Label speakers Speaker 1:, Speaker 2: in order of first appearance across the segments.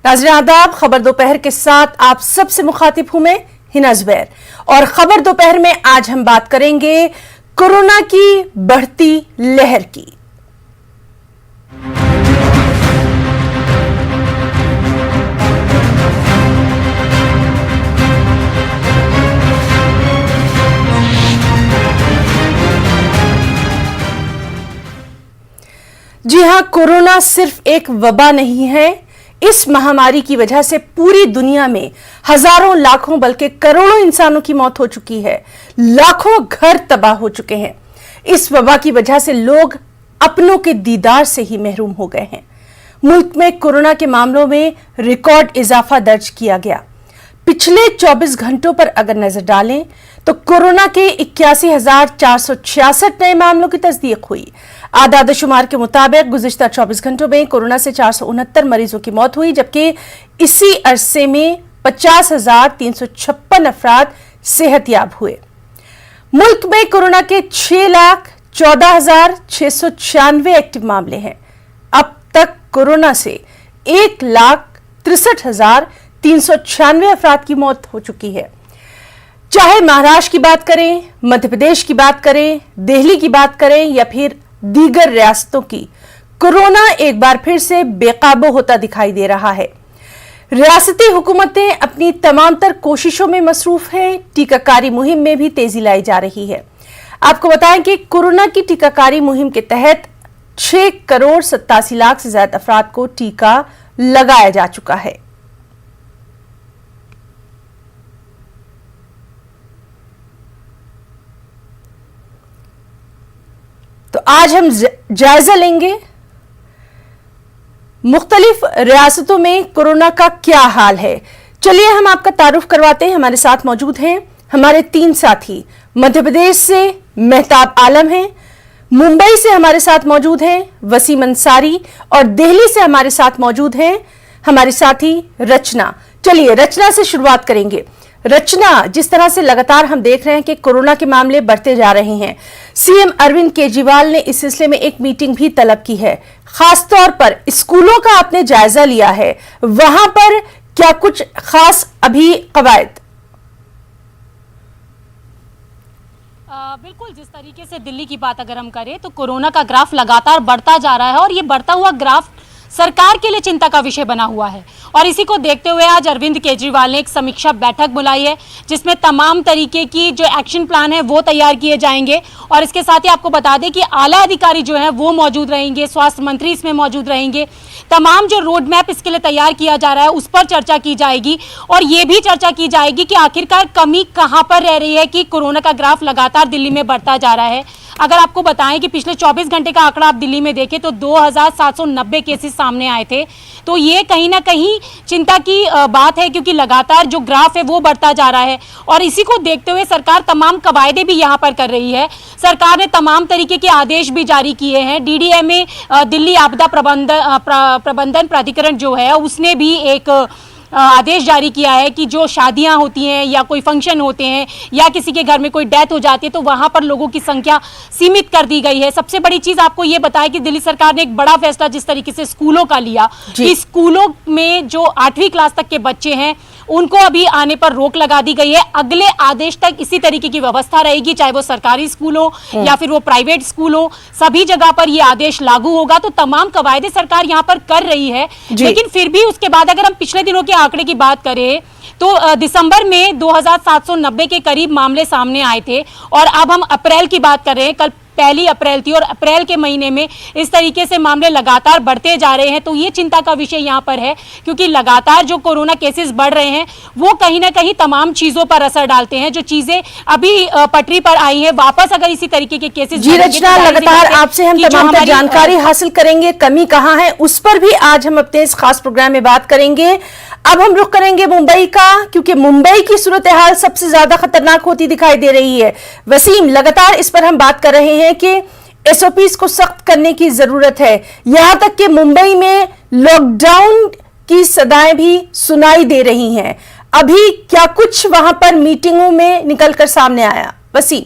Speaker 1: नाज़रीन आदाब, खबर दोपहर के साथ आप सबसे मुखातिब हूं मैं हिना जुबैर। और खबर दोपहर में आज हम बात करेंगे कोरोना की बढ़ती लहर की। जी हां, कोरोना सिर्फ एक वबा नहीं है। इस महामारी की वजह से पूरी दुनिया में हजारों लाखों बल्कि करोड़ों इंसानों की मौत हो चुकी है। लाखों घर तबाह हो चुके हैं। इस वबा की वजह से लोग अपनों के दीदार से ही महरूम हो गए हैं। मुल्क में कोरोना के मामलों में रिकॉर्ड इजाफा दर्ज किया गया। पिछले 24 घंटों पर अगर नजर डालें तो कोरोना के 81,466 नए मामलों की तस्दीक हुई। आदाद-ओ-शुमार के मुताबिक गुज़िश्ता 24 घंटों में कोरोना से 469 मरीजों की मौत हुई, जबकि इसी अरसे में 50,356 अफराद सेहतयाब हुए। मुल्क में कोरोना के 6,14,696 एक्टिव मामले हैं। अब तक कोरोना से 1,63,396 अफराद की मौत हो चुकी है। चाहे महाराष्ट्र की बात करें, मध्य प्रदेश की बात करें, दिल्ली की बात करें या फिर दीगर रियासतों की, कोरोना एक बार फिर से बेकाबू होता दिखाई दे रहा है। रियासती हुकूमतें अपनी तमाम तर कोशिशों में मसरूफ हैं। टीकाकारी मुहिम में भी तेजी लाई जा रही है। आपको बताएं कि कोरोना की टीकाकारी मुहिम के तहत 6,87,00,000 से ज्यादा अफराद को टीका लगाया जा चुका है। तो आज हम जायजा लेंगे मुख्तलिफ रियासतों में कोरोना का क्या हाल है। चलिए हम आपका तारुफ करवाते हैं। हमारे साथ मौजूद हैं हमारे 3 साथी। मध्य प्रदेश से मेहताब आलम हैं, मुंबई से हमारे साथ मौजूद हैं वसीम अंसारी और दिल्ली से हमारे साथ मौजूद हैं हमारी साथी रचना। चलिए रचना से शुरुआत करेंगे। रचना, जिस तरह से लगातार हम देख रहे हैं कि कोरोना के मामले बढ़ते जा रहे हैं, सीएम अरविंद केजरीवाल ने इस सिलसिले में एक मीटिंग भी तलब की है। खासतौर पर स्कूलों का आपने जायजा लिया है, वहां पर क्या कुछ खास अभी कवायद?
Speaker 2: बिल्कुल, जिस तरीके से दिल्ली की बात अगर हम करें तो कोरोना का ग्राफ लगातार बढ़ता जा रहा है और ये बढ़ता हुआ ग्राफ सरकार के लिए चिंता का विषय बना हुआ है। और इसी को देखते हुए आज अरविंद केजरीवाल ने एक समीक्षा बैठक बुलाई है, जिसमें तमाम तरीके की जो एक्शन प्लान है वो तैयार किए जाएंगे। और इसके साथ ही आपको बता दें कि आला अधिकारी जो हैं वो मौजूद रहेंगे, स्वास्थ्य मंत्री इसमें मौजूद रहेंगे। तमाम जो रोड मैप इसके लिए तैयार किया जा रहा है उस पर चर्चा की जाएगी और ये भी चर्चा की जाएगी कि आखिरकार कमी कहाँ पर रह रही है कि कोरोना का ग्राफ लगातार दिल्ली में बढ़ता जा रहा है। अगर आपको बताएं कि पिछले 24 घंटे का आंकड़ा आप दिल्ली में देखें तो 2,790 केसेस सामने आए थे। तो ये कहीं ना कहीं चिंता की बात है, क्योंकि लगातार जो ग्राफ है वो बढ़ता जा रहा है। और इसी को देखते हुए सरकार तमाम कवायदे भी यहाँ पर कर रही है। सरकार ने तमाम तरीके के आदेश भी जारी किए हैं। डीडीएमए दिल्ली आपदा प्रबंधन प्राधिकरण जो है उसने भी एक आदेश जारी किया है कि जो शादियां होती हैं या कोई फंक्शन होते हैं या किसी के घर में कोई डेथ हो जाती है तो वहां पर लोगों की संख्या सीमित कर दी गई है। सबसे बड़ी चीज आपको ये बताया कि दिल्ली सरकार ने एक बड़ा फैसला जिस तरीके से स्कूलों का लिया कि स्कूलों में जो 8वीं क्लास तक के बच्चे हैं उनको अभी आने पर रोक लगा दी गई है। अगले आदेश तक इसी तरीके की व्यवस्था रहेगी, चाहे वो सरकारी स्कूल हो या फिर वो प्राइवेट स्कूल हो, सभी जगह पर ये आदेश लागू होगा। तो तमाम कवायदे सरकार यहाँ पर कर रही है। लेकिन फिर भी उसके बाद अगर हम पिछले दिनों के आंकड़े की बात करें तो दिसंबर में 2,790 के करीब मामले सामने आए थे और अब हम अप्रैल की बात कर रहे हैं। कल 1 अप्रैल थी और अप्रैल के महीने में इस तरीके से मामले लगातार बढ़ते जा रहे हैं। तो ये चिंता का विषय यहाँ पर है, क्योंकि लगातार जो कोरोना केसेस बढ़ रहे हैं वो कहीं ना कहीं तमाम चीजों पर असर डालते हैं। जो चीजें अभी पटरी पर आई हैं, वापस अगर इसी तरीके के केसेस
Speaker 1: जी रचना, लगातार आपसे हम तमाम जानकारी हासिल करेंगे। कमी कहाँ है उस पर भी आज हम अपने इस खास प्रोग्राम में बात करेंगे। अब हम रुख करेंगे मुंबई का, क्योंकि मुंबई की सूरत हाल सबसे ज्यादा खतरनाक होती दिखाई दे रही है। वसीम, लगातार इस पर हम बात कर रहे हैं कि एसओपीज को सख्त करने की जरूरत है। यहां तक कि मुंबई में लॉकडाउन की सदाएं भी सुनाई दे रही हैं। अभी क्या कुछ वहां पर मीटिंगों में निकलकर सामने आया? वसीम,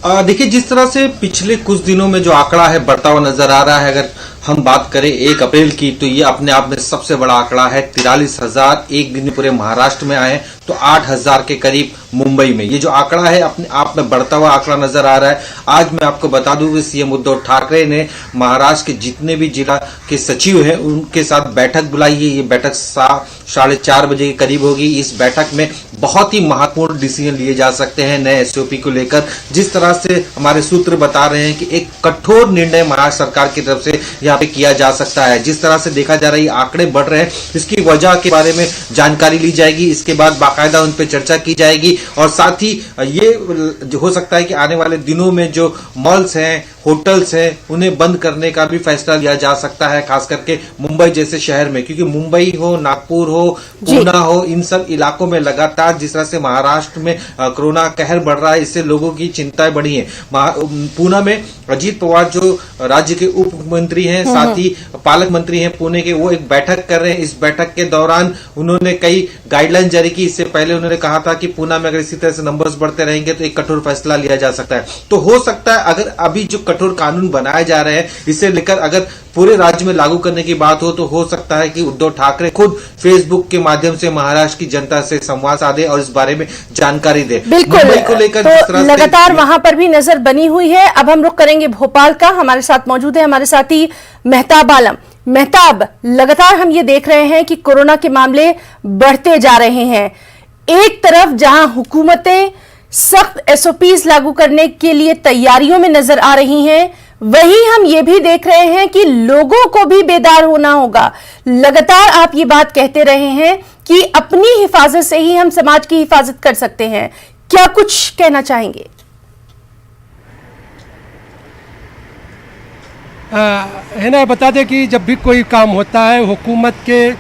Speaker 3: देखिए, जिस तरह से पिछले कुछ दिनों में जो आंकड़ा है बढ़ता हुआ नजर आ रहा है, अगर हम बात करें 1 अप्रैल की, तो ये अपने आप में सबसे बड़ा आंकड़ा है। 43,000 एक दिन पूरे महाराष्ट्र में आए, तो 8,000 के करीब मुंबई में। ये जो आंकड़ा है अपने आप में बढ़ता हुआ आंकड़ा नजर आ रहा है। आज मैं आपको बता दूं कि सीएम उद्धव ठाकरे ने महाराष्ट्र के जितने भी जिला के सचिव हैं उनके साथ बैठक बुलाई है। ये बैठक 4:30 बजे के करीब होगी। इस बैठक में बहुत ही महत्वपूर्ण डिसीजन लिए जा सकते हैं नए एसओपी को लेकर। जिस तरह से हमारे सूत्र बता रहे हैं कि एक कठोर निर्णय महाराष्ट्र सरकार की तरफ से यहाँ पे किया जा सकता है। जिस तरह से देखा जा रहा है आंकड़े बढ़ रहे हैं, इसकी वजह के बारे में जानकारी ली जाएगी। इसके बाद बाकायदा उन पर चर्चा की जाएगी और साथ ही ये हो सकता है कि आने वाले दिनों में जो मॉल्स हैं, होटल्स हैं, उन्हें बंद करने का भी फैसला लिया जा सकता है, खास करके मुंबई जैसे शहर में। क्योंकि मुंबई हो, नागपुर हो, पूना हो, इन सब इलाकों में लगातार जिस तरह से महाराष्ट्र में कोरोना कहर बढ़ रहा है, इससे लोगों की चिंताएं बढ़ी हैं। पूना में अजीत पवार जो राज्य के उप मुख्यमंत्री हैं, साथ ही पालक मंत्री हैं पुणे के, वो एक बैठक कर रहे हैं। इस बैठक के दौरान उन्होंने कई गाइडलाइन जारी की। इससे पहले उन्होंने कहा था कि पूना में अगर इसी तरह से नंबर्स बढ़ते रहेंगे तो एक कठोर फैसला लिया जा सकता है। तो हो सकता है अगर अभी जो कठोर कानून बनाए जा रहे हैं, इसे लेकर अगर पूरे राज्य में लागू करने की बात हो सकता है कि उद्धव ठाकरे खुद फेसबुक के माध्यम से महाराष्ट्र की जनता से संवाद साधे और इस बारे में जानकारी दे।
Speaker 1: बिल्कुल,
Speaker 3: को लेकर
Speaker 1: तो लगातार वहां पर भी नजर बनी हुई है। अब हम रुख करेंगे भोपाल का। हमारे साथ मौजूद है हमारे साथी मेहताब आलम। मेहताब, लगातार हम ये देख रहे हैं कि कोरोना के मामले बढ़ते जा रहे हैं। एक तरफ जहां हुकूमतें सख्त एसओपीज लागू करने के लिए तैयारियों में नजर आ रही हैं, वहीं हम ये भी देख रहे हैं कि लोगों को भी बेदार होना होगा। लगातार आप ये बात कहते रहे हैं कि अपनी हिफाजत से ही हम समाज की हिफाजत कर सकते हैं। क्या कुछ कहना चाहेंगे?
Speaker 4: है ना, बता दें कि जब भी कोई काम होता है हुकूमत के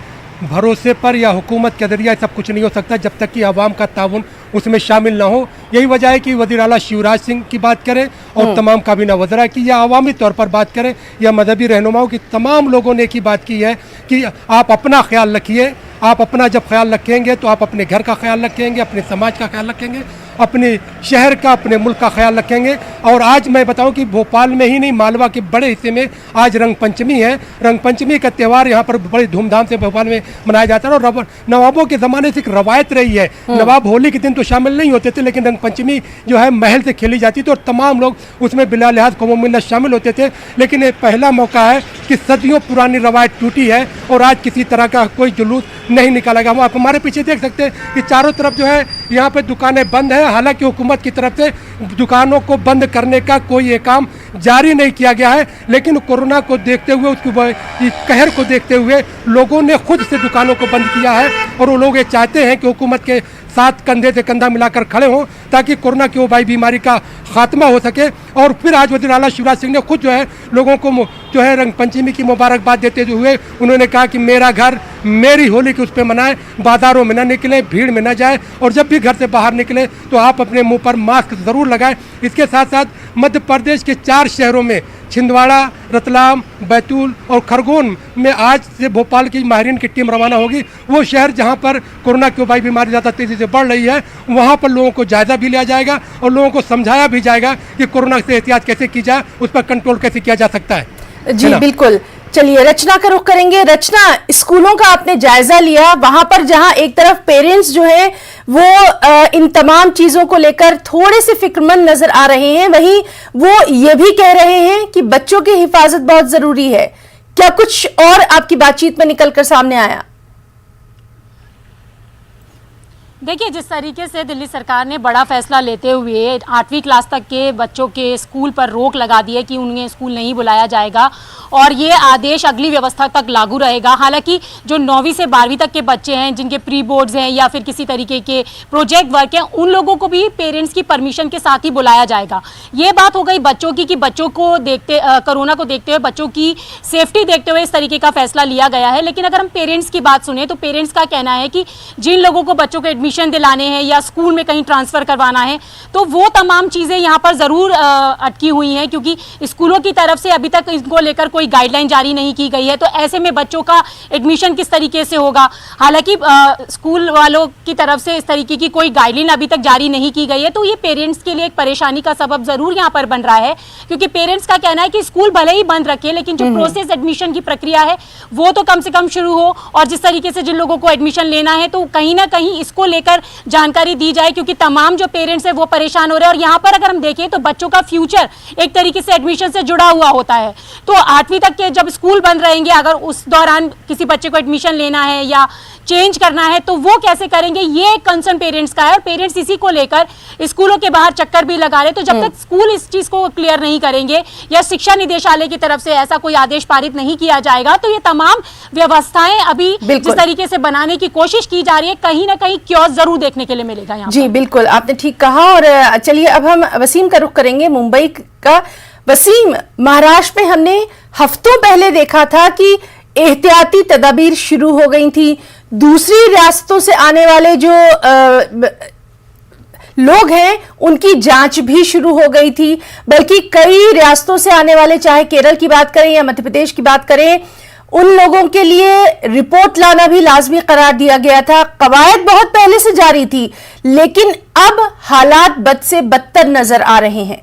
Speaker 4: भरोसे पर या हुकूमत के जरिए सब कुछ नहीं हो सकता जब तक कि आवाम का ताउन उसमें शामिल ना हो। यही वजह है कि वज़ीर आला शिवराज सिंह की बात करें और तमाम काबीना वज़रा की, या अवामी तौर पर बात करें या मजहबी रहनुमाओं की, तमाम लोगों ने एक ही बात की है कि आप अपना ख्याल रखिए। आप अपना जब ख्याल रखेंगे तो आप अपने घर का ख्याल रखेंगे, अपने समाज का ख्याल रखेंगे, अपने शहर का, अपने मुल्क का ख्याल रखेंगे। और आज मैं बताऊं कि भोपाल में ही नहीं, मालवा के बड़े हिस्से में आज रंग पंचमी है। रंग पंचमी का त्यौहार यहाँ पर बड़ी धूमधाम से भोपाल में मनाया जाता है और नवाबों के ज़माने से एक रवायत रही है। नवाब होली के दिन तो शामिल नहीं होते थे, लेकिन रंग पंचमी जो है महल से खेली जाती थी और तमाम लोग उसमें बिला लिहाज कौम मिल्लत शामिल होते थे। लेकिन ये पहला मौका है कि सदियों पुरानी रवायत टूटी है और आज किसी तरह का कोई जुलूस नहीं निकाला गया। आप हमारे पीछे देख सकते हैं कि चारों तरफ जो है यहाँ पे दुकानें बंद है। हालांकि हुकूमत की तरफ से दुकानों को बंद करने का कोई ये काम जारी नहीं किया गया है, लेकिन कोरोना को देखते हुए, उसकी कहर को देखते हुए लोगों ने खुद से दुकानों को बंद किया है और वो लोग ये चाहते हैं कि हुकूमत के साथ कंधे से कंधा मिलाकर खड़े हों ताकि कोरोना की वबाई बीमारी का खात्मा हो सके। और फिर आज वज़ीर आला शिवराज सिंह ने खुद जो है लोगों को जो है रंग पंचमी की मुबारकबाद देते हुए उन्होंने कहा कि मेरा घर मेरी होली की उस पर मनाएं, बाजारों में न निकलें, भीड़ में न जाए और जब भी घर से बाहर निकले तो आप अपने मुंह पर मास्क ज़रूर लगाएं। इसके साथ साथ मध्य प्रदेश के 4 शहरों में छिंदवाड़ा, रतलाम, बैतूल और खरगोन में आज से भोपाल की माहिरीन की टीम रवाना होगी। वो शहर जहां पर कोरोना की वबाई बीमारी ज़्यादा तेज़ी से बढ़ रही है, वहां पर लोगों को जायज़ा भी लिया जाएगा और लोगों को समझाया भी जाएगा कि कोरोना से एहतियात कैसे की जाए, उस पर कंट्रोल कैसे किया जा सकता है।
Speaker 1: जी बिल्कुल। चलिए रचना का रुख करेंगे। रचना, स्कूलों का आपने जायजा लिया, वहां पर जहां एक तरफ पेरेंट्स जो है वो इन तमाम चीजों को लेकर थोड़े से फिक्रमंद नजर आ रहे हैं, वहीं वो ये भी कह रहे हैं कि बच्चों की हिफाजत बहुत जरूरी है। क्या कुछ और आपकी बातचीत में निकलकर सामने आया?
Speaker 2: देखिए, जिस तरीके से दिल्ली सरकार ने बड़ा फैसला लेते हुए 8वीं क्लास तक के बच्चों के स्कूल पर रोक लगा दी है कि उन्हें स्कूल नहीं बुलाया जाएगा और ये आदेश अगली व्यवस्था तक लागू रहेगा। हालांकि जो 9वीं से 12वीं तक के बच्चे हैं जिनके प्री बोर्ड्स हैं या फिर किसी तरीके के प्रोजेक्ट वर्क हैं, उन लोगों को भी पेरेंट्स की परमिशन के साथ ही बुलाया जाएगा। ये बात हो गई बच्चों की कि बच्चों को देखते कोरोना को देखते हुए, बच्चों की सेफ्टी देखते हुए इस तरीके का फैसला लिया गया है। लेकिन अगर हम पेरेंट्स की बात सुने तो पेरेंट्स का कहना है कि जिन लोगों को बच्चों को एडमिशन दिलाने हैं या स्कूल में कहीं ट्रांसफ़र करवाना है, तो वो तमाम चीज़ें यहाँ पर ज़रूर अटकी हुई हैं, क्योंकि स्कूलों की तरफ से अभी तक इनको लेकर कोई गाइडलाइन जारी नहीं की गई है। तो ऐसे में बच्चों का एडमिशन किस तरीके से होगा? हालांकि स्कूल वालों की तरफ से इस तरीके की कोई गाइडलाइन अभी तक जारी नहीं की गई है, तो ये पेरेंट्स के लिए एक परेशानी का सबब ज़रूर यहाँ पर बन रहा है, क्योंकि पेरेंट्स का कहना है कि स्कूल भले ही बंद रखे, लेकिन जो प्रोसेस एडमिशन की प्रक्रिया है वो तो कम से कम शुरू हो, और जिस तरीके से जिन लोगों को एडमिशन लेना है तो कहीं ना कहीं इसको लेकर जानकारी दी जाए, क्योंकि तमाम जो पेरेंट्स है वो परेशान हो रहे हैं। और यहाँ पर अगर हम देखें तो बच्चों का फ्यूचर एक तरीके से एडमिशन से जुड़ा हुआ होता है, तो 8वीं तक के जब स्कूल बंद रहेंगे, अगर उस दौरान किसी बच्चे को एडमिशन लेना है या चेंज करना है तो वो कैसे करेंगे, ये कंसर्न पेरेंट्स का है। और पेरेंट्स इसी को लेकर स्कूलों के बाहर चक्कर भी लगा रहे। तो जब तक स्कूल इस चीज को क्लियर नहीं करेंगे या शिक्षा निदेशालय की तरफ से ऐसा कोई आदेश पारित नहीं किया जाएगा, तो ये तमाम व्यवस्थाएं अभी जिस तरीके से बनाने की कोशिश की जा रही है, कहीं ना कहीं क्योस जरूर देखने के लिए मिलेगा यहाँ।
Speaker 1: जी बिल्कुल, आपने ठीक कहा। और चलिए अब हम वसीम का रुख करेंगे, मुंबई का। वसीम, महाराष्ट्र में हमने हफ्तों पहले देखा था कि एहतियाती तदाबीर शुरू हो गई थी। दूसरी रियासतों से आने वाले जो लोग हैं उनकी जांच भी शुरू हो गई थी, बल्कि कई रियासतों से आने वाले, चाहे केरल की बात करें या मध्य प्रदेश की बात करें, उन लोगों के लिए रिपोर्ट लाना भी लाजमी करार दिया गया था। कवायद बहुत पहले से जारी थी, लेकिन अब हालात बद से बदतर नजर आ रहे हैं।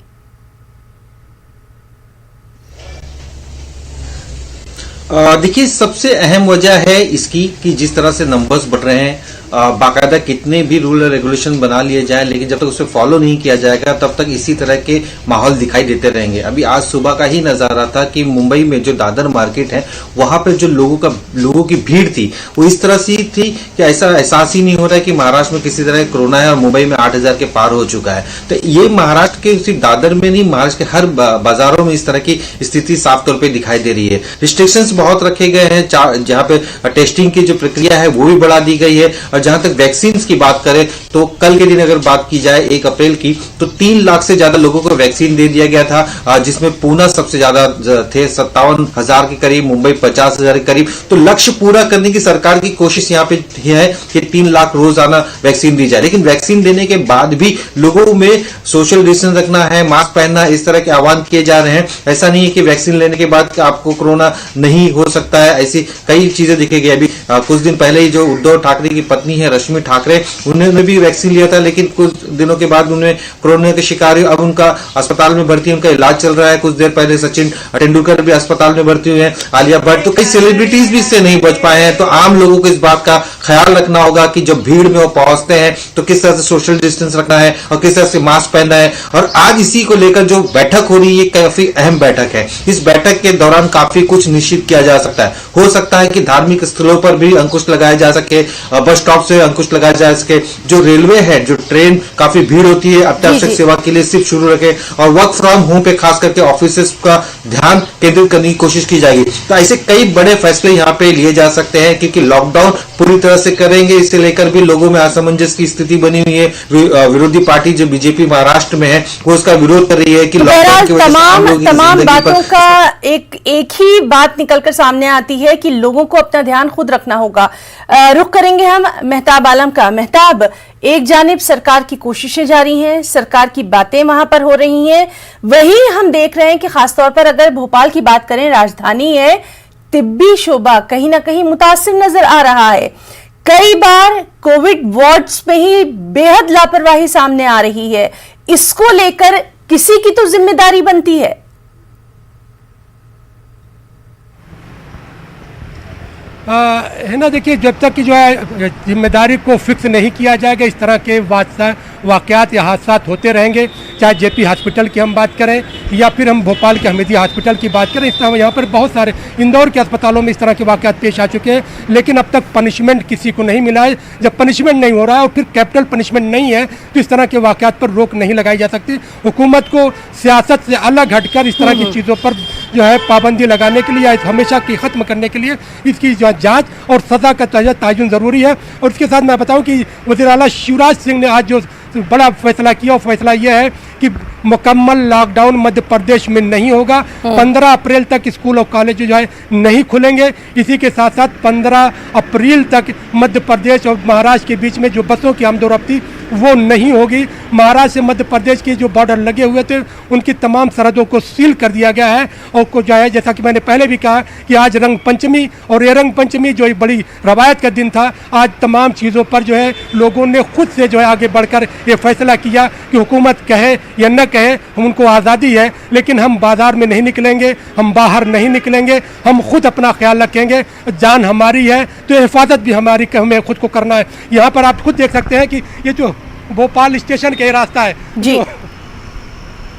Speaker 3: देखिए, सबसे अहम वजह है इसकी कि जिस तरह से नंबर्स बढ़ रहे हैं, बाकायदा कितने भी रूल और रेगुलेशन बना लिए जाए, लेकिन जब तक उसे फॉलो नहीं किया जाएगा तब तक इसी तरह के माहौल दिखाई देते रहेंगे। अभी आज सुबह का ही नजारा था कि मुंबई में जो दादर मार्केट है वहां पर जो लोगों की भीड़ थी वो इस तरह से थी कि ऐसा एहसास ही नहीं हो रहा है कि महाराष्ट्र में किसी तरह कोरोना है और मुंबई में 8,000 के पार हो चुका है। तो ये महाराष्ट्र के सिर्फ दादर में नहीं, महाराष्ट्र के हर बाजारों में इस तरह की स्थिति साफ तौर पर दिखाई दे रही है। रिस्ट्रिक्शंस बहुत रखे गए हैं, जहां पे टेस्टिंग की जो प्रक्रिया है वो भी बढ़ा दी गई है। और जहां तक वैक्सीन की बात करें तो कल के दिन अगर बात की जाए 1 अप्रैल की, तो 3 लाख से ज्यादा लोगों को वैक्सीन दे दिया गया था, जिसमें पूना सबसे ज्यादा थे 57,000 के करीब, मुंबई 50,000 के करीब। तो लक्ष्य पूरा करने की सरकार की कोशिश यहाँ पे है कि 3 लाख रोजाना वैक्सीन दी जाए। लेकिन वैक्सीन देने के बाद भी लोगों में सोशल डिस्टेंस रखना है, मास्क पहनना, इस तरह के आह्वान किए जा रहे हैं। ऐसा नहीं है कि वैक्सीन लेने के बाद आपको कोरोना नहीं हो सकता है, ऐसी कई चीजें दिखेगी। अभी कुछ दिन पहले ही जो उद्धव ठाकरे की पत्नी है रश्मि ठाकरे, उन्होंने भी वैक्सीन लिया था, लेकिन कुछ दिनों के बाद उन्हें कोरोना के शिकार हुए। अब उनका अस्पताल में भर्ती, उनका इलाज चल रहा है। कुछ देर पहले सचिन तेंदुलकर भी अस्पताल में भर्ती हुए हैं, आलिया भट्ट, तो कई सेलिब्रिटीज भी इससे नहीं बच पाए हैं। तो आम लोगों को इस बात का ख्याल रखना होगा कि जब भीड़ में वो पहुंचते हैं तो किस तरह से सोशल डिस्टेंस रखना है और किस तरह से मास्क पहनना है। और आज इसी को लेकर जो बैठक हो रही है, काफी अहम बैठक है। इस बैठक के दौरान काफी कुछ निश्चित किया जा सकता है। हो सकता है कि धार्मिक स्थलों पर भी अंकुश लगाया जा सके, बस स्टॉप से अंकुश लगाया जा सके। जो रेलवे है, जो ट्रेन काफी भीड़ होती है, अत्यावश्यक सेवा के लिए सिर्फ शुरू रखे, और वर्क फ्रॉम होम पे खास करके ऑफिसेस का ध्यान केंद्रित करने की कोशिश की जाएगी। तो ऐसे कई बड़े फैसले यहाँ पे लिए जा सकते हैं, क्योंकि लॉकडाउन पूरी तरह से करेंगे, इसे लेकर भी लोगों में असमंजस की स्थिति बनी हुई है। विरोधी पार्टी जो बीजेपी महाराष्ट्र में है वो उसका विरोध कर रही है कि लॉकडाउन की वजह से
Speaker 1: तमाम बातों का एक ही बात निकलकर सामने आती है कि लोगों को अपना ध्यान खुद रखना होगा। रुख करेंगे हम मेहताब आलम का। मेहताब, एक जानिब सरकार की कोशिशें जारी हैं, सरकार की बातें वहां पर हो रही हैं, वहीं हम देख रहे हैं कि खासतौर पर अगर भोपाल की बात करें, राजधानी है, तिब्बी शोबा कहीं ना कहीं मुतासिर नजर आ रहा है। कई बार कोविड वार्ड्स में ही बेहद लापरवाही सामने आ रही है। इसको लेकर किसी की तो जिम्मेदारी बनती है।
Speaker 4: है ना, देखिए, जब तक कि जो है जिम्मेदारी को फिक्स नहीं किया जाएगा, इस तरह के वाक़यात या हादसा होते रहेंगे। चाहे जेपी हॉस्पिटल की हम बात करें या फिर हम भोपाल के हमीदिया हॉस्पिटल की बात करें, इस तरह यहाँ पर बहुत सारे इंदौर के अस्पतालों में इस तरह के वाक़यात पेश आ चुके हैं, लेकिन अब तक पनिशमेंट किसी को नहीं मिला है। जब पनिशमेंट नहीं हो रहा है और फिर कैपिटल पनिशमेंट नहीं है तो इस तरह के वाक़यात पर रोक नहीं लगाई जा सकती। हुकूमत को सियासत से अलग हटकर इस तरह की चीज़ों पर जो है पाबंदी लगाने के लिए या हमेशा की ख़त्म करने के लिए इसकी जो जांच और सज़ा का तयन ज़रूरी है। और इसके साथ मैं बताऊं कि वज़ीर आला शिवराज सिंह ने आज जो बड़ा फैसला किया, और फैसला यह है कि मुकम्मल लॉकडाउन मध्य प्रदेश में नहीं होगा। 15 अप्रैल तक स्कूल और कॉलेज जो है नहीं खुलेंगे। इसी के साथ साथ 15 अप्रैल तक मध्य प्रदेश और महाराष्ट्र के बीच में जो बसों की आमदोरफ्ती वो नहीं होगी। महाराष्ट्र से मध्य प्रदेश के जो बॉर्डर लगे हुए थे उनकी तमाम सरहदों को सील कर दिया गया है। और को जो है, जैसा कि मैंने पहले भी कहा कि आज रंग पंचमी, और ये रंग पंचमी जो एक बड़ी रवायत का दिन था, आज तमाम चीज़ों पर जो है लोगों ने खुद से जो है आगे बढ़कर ये फैसला किया कि हुकूमत कहे या न कहे, उनको आज़ादी है, लेकिन हम बाजार में नहीं निकलेंगे, हम बाहर नहीं निकलेंगे, हम खुद अपना ख्याल रखेंगे। जान हमारी है तो हिफाजत भी हमारी, हमें खुद को करना है। यहाँ पर आप खुद देख सकते हैं कि ये जो भोपाल स्टेशन का रास्ता है
Speaker 1: जी,
Speaker 4: तो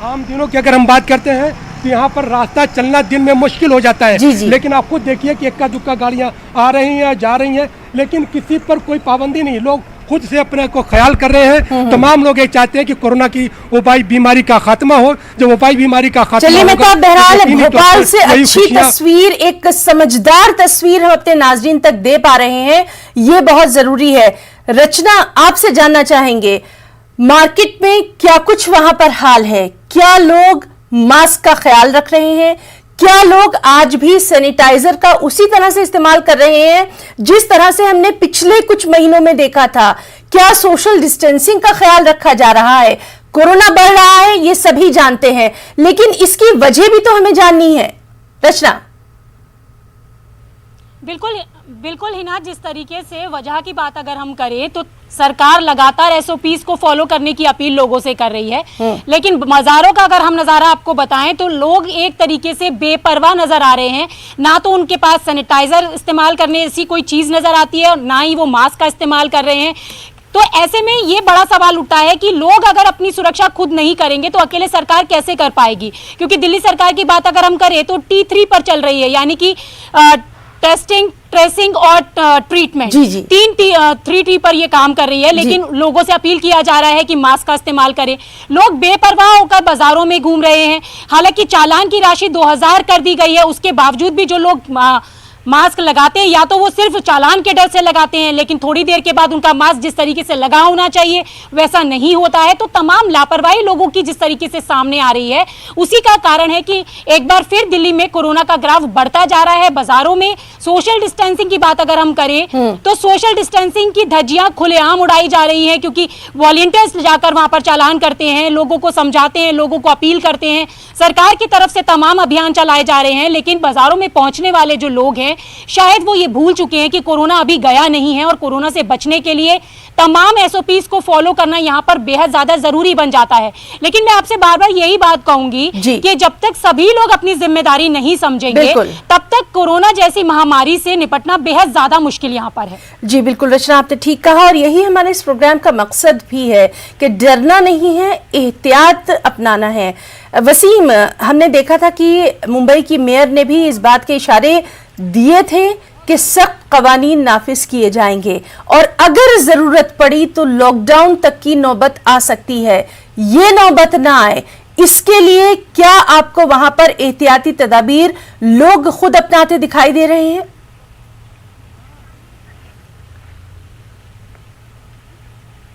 Speaker 4: आम दिनों की अगर हम बात करते हैं तो यहाँ पर रास्ता चलना दिन में मुश्किल हो जाता है।
Speaker 1: जी, जी।
Speaker 4: लेकिन आप खुद देखिए कि इक्का दुक्का गाड़ियाँ आ रही हैं, जा रही हैं, लेकिन किसी पर कोई पाबंदी नहीं। लोग खुद से अपने को ख्याल कर रहे हैं। तमाम लोग ये चाहते हैं कि कोरोना की वबाई बीमारी का खात्मा हो। जो वबाई बीमारी का खात्मा
Speaker 1: चलिए
Speaker 4: होगा,
Speaker 1: मेहताब, बहरहाल
Speaker 4: तो यकीनी तौर
Speaker 1: भोपाल
Speaker 4: पर
Speaker 1: से
Speaker 4: यही
Speaker 1: अच्छी
Speaker 4: खुशियां-
Speaker 1: तस्वीर, एक समझदार तस्वीर हम अपने नाजरीन तक दे पा रहे हैं, ये बहुत जरूरी है। रचना, आपसे जानना चाहेंगे, मार्केट में क्या कुछ वहां पर हाल है? क्या लोग मास्क का ख्याल रख रहे हैं? क्या लोग आज भी सैनिटाइजर का उसी तरह से इस्तेमाल कर रहे हैं जिस तरह से हमने पिछले कुछ महीनों में देखा था? क्या सोशल डिस्टेंसिंग का ख्याल रखा जा रहा है? कोरोना बढ़ रहा है, ये सभी जानते हैं, लेकिन इसकी वजह भी तो हमें जाननी है। रचना।
Speaker 2: बिल्कुल बिल्कुल हिना, जिस तरीके से वजह की बात अगर हम करें तो सरकार लगातार एसओपीज को फॉलो करने की अपील लोगों से कर रही है, लेकिन बाजारों का अगर हम नजारा आपको बताएं तो लोग एक तरीके से बेपरवाह नजर आ रहे हैं। ना तो उनके पास सैनिटाइजर इस्तेमाल करने जैसी कोई चीज नजर आती है और ना ही वो मास्क का इस्तेमाल कर रहे हैं। तो ऐसे में ये बड़ा सवाल उठता है कि लोग अगर अपनी सुरक्षा खुद नहीं करेंगे तो अकेले सरकार कैसे कर पाएगी? क्योंकि दिल्ली सरकार की बात अगर हम करें तो T3 पर चल रही है, यानी कि टेस्टिंग, ट्रेसिंग और ट्रीटमेंट,
Speaker 1: जी जी,
Speaker 2: 3T पर ये काम कर रही है। लेकिन लोगों से अपील किया जा रहा है कि मास्क का इस्तेमाल करें। लोग बेपरवाह होकर बाजारों में घूम रहे हैं। हालांकि चालान की राशि 2000 कर दी गई है, उसके बावजूद भी जो लोग मास्क लगाते हैं या तो वो सिर्फ चालान के डर से लगाते हैं, लेकिन थोड़ी देर के बाद उनका मास्क जिस तरीके से लगा होना चाहिए वैसा नहीं होता है। तो तमाम लापरवाही लोगों की जिस तरीके से सामने आ रही है, उसी का कारण है कि एक बार फिर दिल्ली में कोरोना का ग्राफ बढ़ता जा रहा है। बाजारों में सोशल डिस्टेंसिंग की बात अगर हम करें तो सोशल डिस्टेंसिंग की धज्जियां खुलेआम उड़ाई जा रही है, क्योंकि वॉलंटियर्स जाकर वहां पर चालान करते हैं, लोगों को समझाते हैं, लोगों को अपील करते हैं। सरकार की तरफ से तमाम अभियान चलाए जा रहे हैं, लेकिन बाजारों में पहुंचने वाले जो लोग हैं शायद वो ये भूल चुके हैं कि कोरोना अभी गया नहीं है और कोरोना से बचने के लिए तमाम एसओपीज को फॉलो करना यहाँ पर बेहद ज्यादा जरूरी बन जाता है। लेकिन मैं आपसे बार बार यही बात कहूंगी कि जब तक सभी लोग अपनी जिम्मेदारी नहीं समझेंगे तब तक कोरोना जैसी महामारी से निपटना बेहद ज्यादा मुश्किल यहाँ पर है।
Speaker 1: जी बिल्कुल रचना, आपने ठीक कहा, और यही हमारे इस प्रोग्राम का मकसद भी है कि डरना नहीं है, एहतियात अपनाना है। वसीम, हमने देखा था कि मुंबई की मेयर ने भी इस बात के इशारे दिए थे कि सख्त कवानीन नाफिज किए जाएंगे और अगर जरूरत पड़ी तो लॉकडाउन तक की नौबत आ सकती है। ये नौबत ना आए, इसके लिए क्या आपको वहां पर एहतियाती तदाबीर लोग खुद अपनाते दिखाई दे रहे हैं?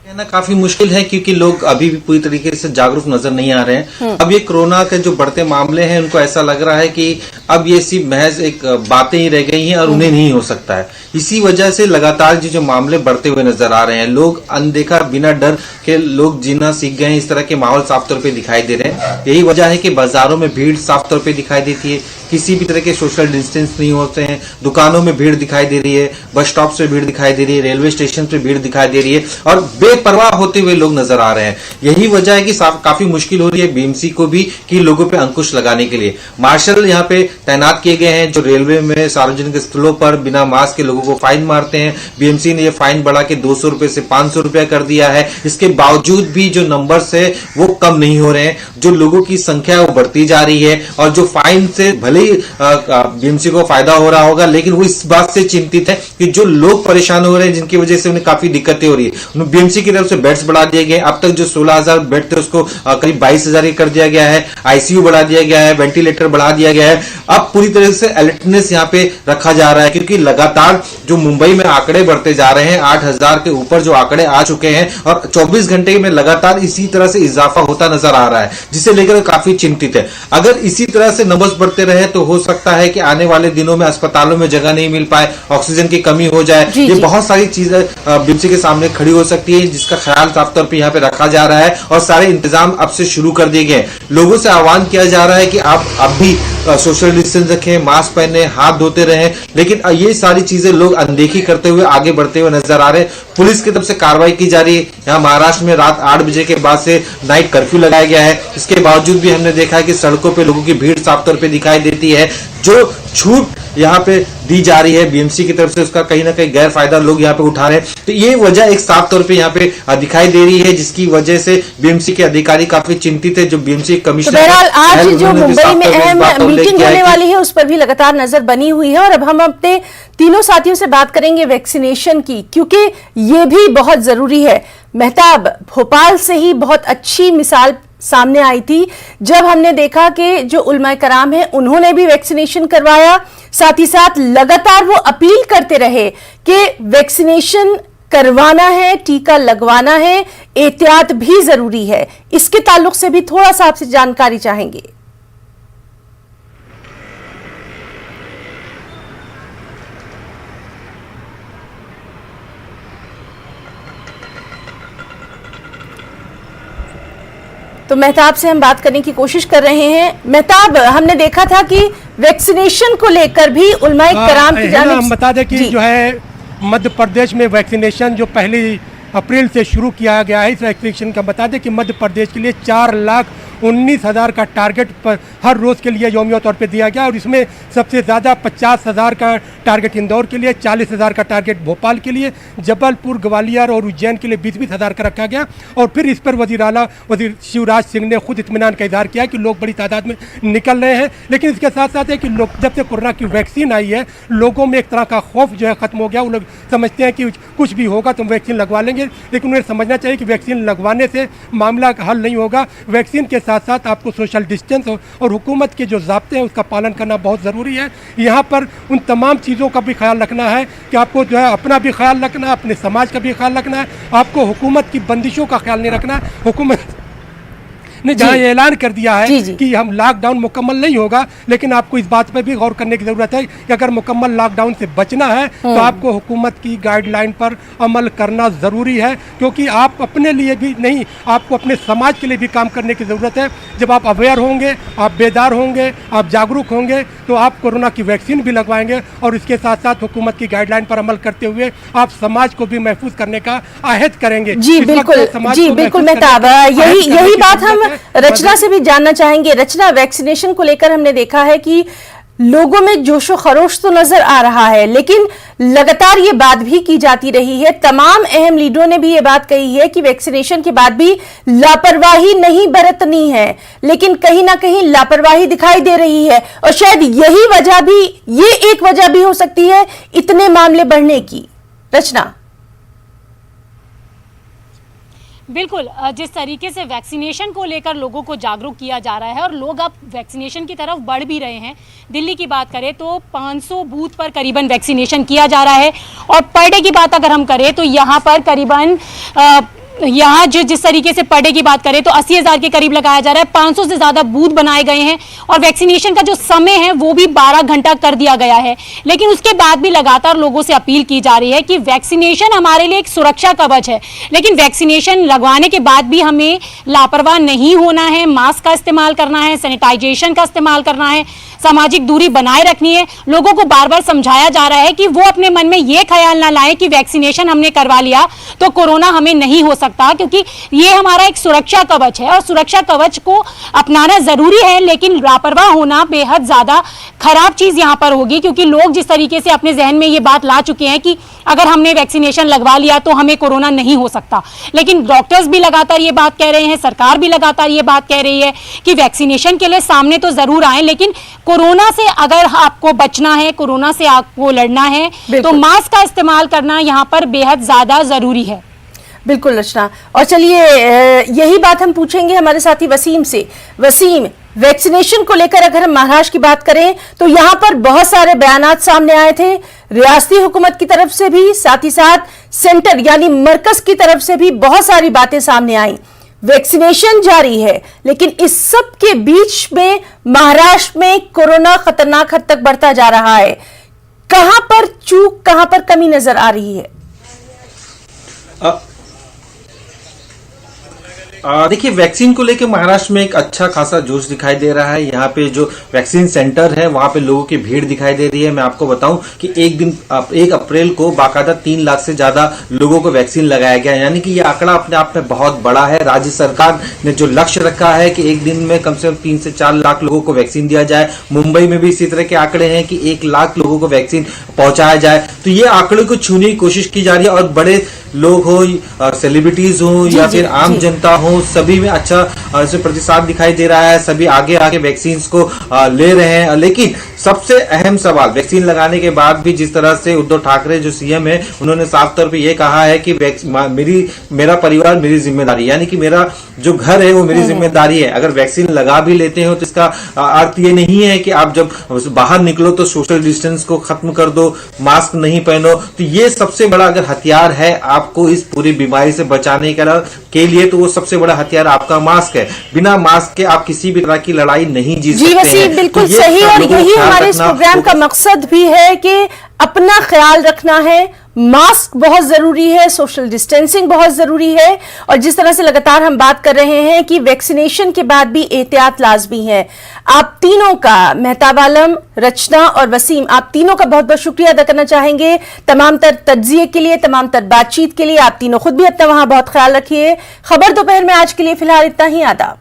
Speaker 3: कहना काफी मुश्किल है क्योंकि लोग अभी भी पूरी तरीके से जागरूक नजर नहीं आ रहे हैं। अब ये कोरोना के जो बढ़ते मामले हैं उनको ऐसा लग रहा है कि अब ये सिर्फ महज एक बातें ही रह गई हैं और उन्हें नहीं हो सकता है। इसी वजह से लगातार जो मामले बढ़ते हुए नजर आ रहे हैं, लोग अनदेखा बिना डर के लोग जीना सीख गए हैं। इस तरह के माहौल साफ तौर पे दिखाई दे रहे हैं। यही वजह है कि बाजारों में भीड़ साफ तौर पे दिखाई देती है, किसी भी तरह के सोशल डिस्टेंस नहीं होते हैं। दुकानों में भीड़ दिखाई दे रही है, बस स्टॉप से भीड़ दिखाई दे रही है, रेलवे स्टेशन पे भीड़ दिखाई दे रही है और बेपरवाह होते हुए लोग नजर आ रहे हैं। यही वजह है कि काफी मुश्किल हो रही है बीएमसी को भी कि लोगों पे अंकुश लगाने के लिए मार्शल यहाँ पे तैनात किए गए हैं, जो रेलवे में सार्वजनिक स्थलों पर बिना मास्क के लोगों को फाइन मारते हैं। बीएमसी ने यह फाइन बढ़ा के 200 रुपए से 500 रुपया कर दिया है। इसके बावजूद भी जो नंबर्स है वो कम नहीं हो रहे हैं, जो लोगों की संख्या है वो बढ़ती जा रही है और जो फाइन से भले ही बीएमसी को फायदा हो रहा होगा, लेकिन वो इस बात से चिंतित है कि जो लोग परेशान हो रहे हैं जिनकी वजह से उन्हें काफी दिक्कतें हो रही है। बीएमसी की तरफ से बेड्स बढ़ा दिए गए, अब तक जो 16,000 बेड थे उसको करीब 22,000 कर दिया गया है। आईसीयू बढ़ा दिया गया है, वेंटिलेटर बढ़ा दिया गया है। अब पूरी तरह से अलर्टनेस यहाँ पे रखा जा रहा है, क्योंकि लगातार जो मुंबई में आंकड़े बढ़ते जा रहे हैं, 8,000 के ऊपर जो आंकड़े आ चुके हैं और 24 घंटे में लगातार इसी तरह से इजाफा होता नजर आ रहा है, जिसे लेकर काफी चिंतित है। अगर इसी तरह से नंबर्स बढ़ते रहे तो हो सकता है कि आने वाले दिनों में अस्पतालों में जगह नहीं मिल पाए, ऑक्सीजन की कमी हो जाए। ये बहुत सारी चीजें बीएमसी के सामने खड़ी हो सकती है, जिसका ख्याल साफ तौर पर यहाँ पे रखा जा रहा है और सारे इंतजाम अब से शुरू कर दिए गए। लोगों से आह्वान किया जा रहा है कि आप अब भी सोशल डिस्टेंस रखें, मास्क पहने, हाथ धोते रहें, लेकिन ये सारी चीजें लोग अनदेखी करते हुए आगे बढ़ते हुए नजर आ रहे हैं। पुलिस की तरफ से कार्रवाई की जा रही है। यहाँ महाराष्ट्र में रात 8 बजे के बाद से नाइट कर्फ्यू लगाया गया है। इसके बावजूद भी हमने देखा है कि सड़कों पे लोगों की भीड़ साफ तौर पे दिखाई देती है। जो छूट यहाँ पे दी जा रही है बीएमसी की तरफ से, उसका कहीं ना कहीं गैर फायदा लोग यहाँ पे उठा रहे हैं। तो ये वजह एक साफ तौर पे यहाँ पे दिखाई दे रही है, जिसकी वजह से बीएमसी के अधिकारी काफी चिंतित है। जो बीएमसी कमिश्नर,
Speaker 1: तो बहरहाल आज जो मुंबई में अहम मीटिंग होने वाली है उस पर भी लगातार नजर बनी हुई है। और अब हम अपने तीनों साथियों से बात करेंगे वैक्सीनेशन की, क्योंकि ये भी बहुत जरूरी है। मेहताब, भोपाल से ही बहुत अच्छी मिसाल सामने आई थी जब हमने देखा कि जो उलमाए कराम है उन्होंने भी वैक्सीनेशन करवाया, साथ ही साथ लगातार वो अपील करते रहे कि वैक्सीनेशन करवाना है, टीका लगवाना है, एहतियात भी जरूरी है। इसके ताल्लुक से भी थोड़ा सा आपसे जानकारी चाहेंगे। तो मेहताब से हम बात करने की कोशिश कर रहे हैं। मेहताब, हमने देखा था कि वैक्सीनेशन को लेकर भी उलमाए कराम की जानिब
Speaker 4: हम बता दें कि जो है मध्य प्रदेश में वैक्सीनेशन जो 1 अप्रैल से शुरू किया गया है, इस वैक्सीनेशन का बता दें कि मध्य प्रदेश के लिए 4,19,000 का टारगेट पर हर रोज़ के लिए यौमिया तौर पे दिया गया और इसमें सबसे ज़्यादा 50,000 का टारगेट इंदौर के लिए, 40,000 का टारगेट भोपाल के लिए, जबलपुर, ग्वालियर और उज्जैन के लिए 20,000 का रखा गया। और फिर इस पर वज़ीर शिवराज सिंह ने खुद इत्मीनान का इजहार किया कि लोग बड़ी तादाद में निकल रहे हैं। लेकिन इसके साथ साथ है कि लोग जब से कोरोना की वैक्सीन आई है, लोगों में एक तरह का खौफ जो है ख़त्म हो गया। वो लोग समझते हैं कि कुछ भी होगा तो हम वैक्सीन लगवा लेंगे, लेकिन उन्हें समझना चाहिए कि वैक्सीन लगवाने से मामला हल नहीं होगा। वैक्सीन के साथ साथ आपको सोशल डिस्टेंस और हुकूमत के जो ज़ाब्ते हैं उसका पालन करना बहुत ज़रूरी है। यहाँ पर उन तमाम चीज़ों का भी ख्याल रखना है कि आपको जो है अपना भी ख्याल रखना है, अपने समाज का भी ख्याल रखना है। आपको हुकूमत की बंदिशों का ख्याल नहीं रखना है। हुकूमत ने जहाँ ये ऐलान कर दिया है कि हम लॉकडाउन मुकम्मल नहीं होगा, लेकिन आपको इस बात पर भी गौर करने की ज़रूरत है कि अगर मुकम्मल लॉकडाउन से बचना है तो आपको हुकूमत की गाइडलाइन पर अमल करना ज़रूरी है, क्योंकि आप अपने लिए भी नहीं, आपको अपने समाज के लिए भी काम करने की ज़रूरत है। जब आप अवेयर होंगे, आप बेदार होंगे, आप जागरूक होंगे तो आप कोरोना की वैक्सीन भी लगवाएंगे और इसके साथ साथ हुकूमत की गाइडलाइन पर अमल करते हुए आप समाज को भी महफूज करने का आहद करेंगे।
Speaker 1: जी बिल्कुल मेहताब, यही बात हम रचना से भी जानना चाहेंगे। रचना, वैक्सीनेशन को लेकर हमने देखा है कि लोगों में जोशो खरोश तो नजर आ रहा है, लेकिन लगातार ये बात भी की जाती रही है, तमाम अहम लीडरों ने भी ये बात कही है कि वैक्सीनेशन के बाद भी लापरवाही नहीं बरतनी है, लेकिन कहीं ना कहीं लापरवाही दिखाई दे रही है और शायद यही वजह भी, ये एक वजह भी हो सकती है इतने मामले बढ़ने की। रचना,
Speaker 2: बिल्कुल, जिस तरीके से वैक्सीनेशन को लेकर लोगों को जागरूक किया जा रहा है और लोग अब वैक्सीनेशन की तरफ बढ़ भी रहे हैं। दिल्ली की बात करें तो 500 बूथ पर करीबन वैक्सीनेशन किया जा रहा है और पर डे की बात अगर हम करें तो यहाँ पर करीबन यहाँ जिस तरीके से पर डे की बात करें तो 80,000 के करीब लगाया जा रहा है। 500 से ज्यादा बूथ बनाए गए हैं और वैक्सीनेशन का जो समय है वो भी 12 घंटा कर दिया गया है। लेकिन उसके बाद भी लगातार लोगों से अपील की जा रही है कि वैक्सीनेशन हमारे लिए एक सुरक्षा कवच है, लेकिन वैक्सीनेशन लगवाने के बाद भी हमें लापरवाह नहीं होना है, मास्क का इस्तेमाल करना है, सैनिटाइजेशन का इस्तेमाल करना है, सामाजिक दूरी बनाए रखनी है। लोगों को बार बार समझाया जा रहा है कि वो अपने मन में ये ख्याल ना लाएं कि वैक्सीनेशन हमने करवा लिया तो कोरोना हमें नहीं हो सकता, क्योंकि ये हमारा एक सुरक्षा कवच है और सुरक्षा कवच को अपनाना जरूरी है, लेकिन लापरवाह होना बेहद ज्यादा खराब चीज यहां पर होगी, क्योंकि लोग जिस तरीके से अपने जहन में ये बात ला चुके हैं कि अगर हमने वैक्सीनेशन लगवा लिया तो हमें कोरोना नहीं हो सकता। लेकिन डॉक्टर्स भी लगातार ये बात कह रहे हैं, सरकार भी लगातार ये बात कह रही है कि वैक्सीनेशन के लिए सामने तो जरूर आए, लेकिन कोरोना से अगर आपको बचना है, कोरोना से आपको लड़ना है तो मास्क का इस्तेमाल करना यहाँ पर बेहद ज्यादा जरूरी है।
Speaker 1: बिल्कुल रचना, और चलिए यही बात हम पूछेंगे हमारे साथी वसीम से। वसीम, वैक्सीनेशन को लेकर अगर हम महाराष्ट्र की बात करें तो यहां पर बहुत सारे बयानात सामने आए थे, रियासती हुकूमत की तरफ से भी, साथ ही साथ सेंटर यानी मरकज की तरफ से भी बहुत सारी बातें सामने आई। वैक्सीनेशन जारी है, लेकिन इस सब के बीच में महाराष्ट्र में कोरोना खतरनाक हद तक बढ़ता जा रहा है। कहां पर चूक, कहां पर कमी नजर आ रही है?
Speaker 3: देखिए, वैक्सीन को लेकर महाराष्ट्र में एक अच्छा खासा जोश दिखाई दे रहा है। यहाँ पे जो वैक्सीन सेंटर है वहां पे लोगों की भीड़ दिखाई दे रही है। मैं आपको बताऊं कि 1 अप्रैल को बाकायदा 3 लाख से ज्यादा लोगों को वैक्सीन लगाया गया, यानी कि ये आंकड़ा अपने आप में बहुत बड़ा है। राज्य सरकार ने जो लक्ष्य रखा है कि एक दिन में कम से कम 3 से 4 लाख लोगों को वैक्सीन दिया जाए, मुंबई में भी इसी तरह के आंकड़े हैं कि 1 लाख लोगों को वैक्सीन पहुंचाया जाए। तो ये आंकड़े को छूने की कोशिश की जा रही है और बड़े लोग हो, सेलिब्रिटीज हो या फिर आम जनता हो, सभी में अच्छा प्रतिसाद दिखाई दे रहा है। सभी आगे आगे वैक्सीन को ले रहे हैं। लेकिन सबसे अहम सवाल, वैक्सीन लगाने के बाद भी जिस तरह से उद्धव ठाकरे जो सीएम है, उन्होंने साफ तौर पे ये कहा है कि मेरा परिवार मेरी जिम्मेदारी, यानी कि मेरा जो घर है वो मेरी जिम्मेदारी है। अगर वैक्सीन लगा भी लेते हो तो इसका अर्थ ये नहीं है कि आप जब बाहर निकलो तो सोशल डिस्टेंस को खत्म कर दो, मास्क नहीं पहनो। तो ये सबसे बड़ा अगर हथियार है आपको इस पूरी बीमारी से बचाने के लिए, तो वो सबसे बड़ा हथियार आपका मास्क है। बिना मास्क के आप किसी भी तरह की लड़ाई नहीं जीत सकते हैं।
Speaker 1: जी वसीम, बिल्कुल सही। और यही हमारे इस प्रोग्राम का मकसद भी है कि अपना ख्याल रखना है, मास्क बहुत जरूरी है, सोशल डिस्टेंसिंग बहुत जरूरी है। और जिस तरह से लगातार हम बात कर रहे हैं कि वैक्सीनेशन के बाद भी एहतियात लाजमी है। आप तीनों का, मेहताब आलम, रचना और वसीम, आप तीनों का बहुत बहुत शुक्रिया अदा करना चाहेंगे तमाम तर तज्जिए के लिए, तमाम तर बातचीत के लिए। आप तीनों खुद भी अपना वहां बहुत ख्याल रखिए। खबर दोपहर में आज के लिए फिलहाल इतना ही। आदाब।